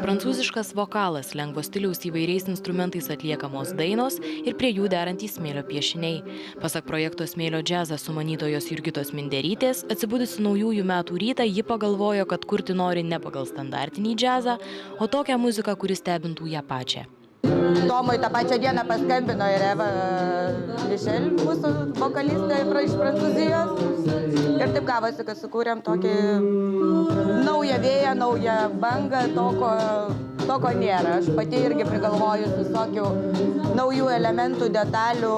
Prancūziškas vokalas, lengvo stiliaus įvairiais instrumentais atliekamos dainos ir prie jų derantys smėlio piešiniai. Pasak projekto Smėlio džiazas sumanytojos Jurgitos Minderytės, atsibudusi naujųjų metų rytą, ji pagalvojo, kad kurti nori ne pagal standartinį džiazą, o tokią muziką, kuri stebintų ją pačią. Tomui tą pačią dieną paskambino ir Eva Mišel, mūsų vokalistė iš Prancūzijos. Ir taip gavosi, kad sukūrėm tokį naują vėją, naują bangą, to, ko nėra. Aš pati irgi prigalvojus visokių naujų elementų, detalių.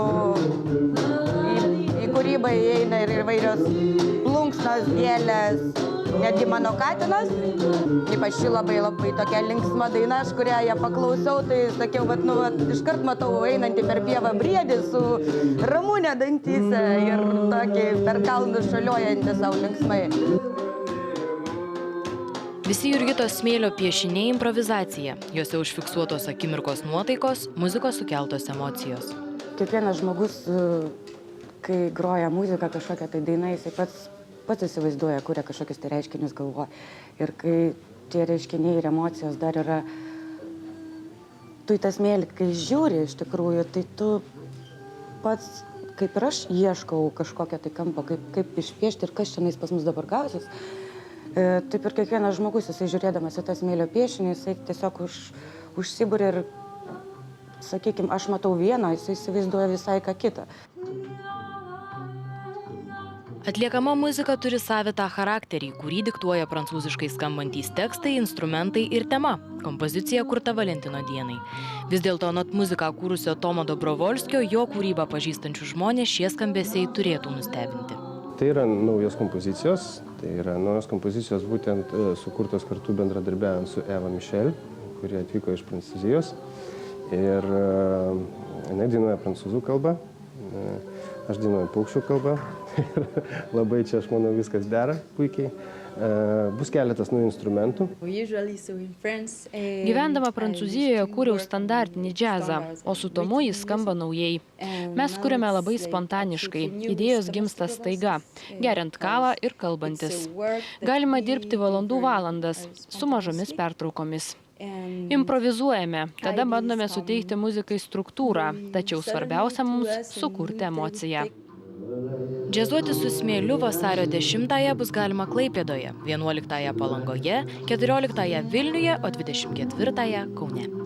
Į kūrybą įeina ir įvairios plunksnos, gėlės. Netgi mano katinas, ypač ši labai tokia linksma daina, aš kurią ją paklausiau, tai sakiau, iškart matau einantį per pievą briedį su ramunė dantyse ir tokį per kalnus šaliuojantį savo linksmai. Visi Jurgitos smėlio piešiniai improvizacija, juose užfiksuotos akimirkos nuotaikos, muzikos sukeltos emocijos. Kiekvienas žmogus, kai groja muziką kažkokią tai dainą, jisai pats įsivaizduoja, kuria kažkokius tai reiškinius galvoja. Ir kai tie reiškiniai ir emocijos dar yra, tu į tą smėlį, kai žiūri iš tikrųjų, tai tu pats, kaip ir aš, ieškau kažkokią tai kampą, kaip išpiešti ir kas šiandien pas mus dabar gausis. Taip ir kiekvienas žmogus, jisai žiūrėdamas į tą smėlio piešinį, jisai tiesiog užsibūrė ir, sakykime, aš matau vieną, jisai įsivaizduoja visai ką kitą. Atliekama muzika turi savitą charakterį, kurį diktuoja prancūziškai skambantys tekstai, instrumentai ir tema. Kompozicija kurta Valentino dienai. Vis dėlto anot muziką kūrusio Tomo Dobrovolskio, jo kūrybą pažįstančių žmonės šie skambesiai turėtų nustebinti. Tai yra naujos kompozicijos būtent sukurtos kartu bendradarbiaujant su Eva Mišel, kuri atvyko iš Prancūzijos. Ir jinai dainuoja prancūzų kalbą. Aš dainuoju paukščių kalbą. Labai čia, aš manau, viskas dera puikiai. Bus keletas naujų instrumentų. Gyvendama Prancūzijoje kūriau standartinį džiazą, o su Tomu jis skamba naujai. Mes kūrėme labai spontaniškai, idėjos gimsta staiga, geriant kavą ir kalbantis. Galima dirbti valandas su mažomis pertraukomis. Improvizuojame, tada bandome suteikti muzikai struktūrą, tačiau svarbiausia mums sukurti emociją. Džiazuoti su smėliu vasario 10-ąją bus galima Klaipėdoje, 11-ąją Palangoje, 14-ąją Vilniuje, o 24-ąją Kaune.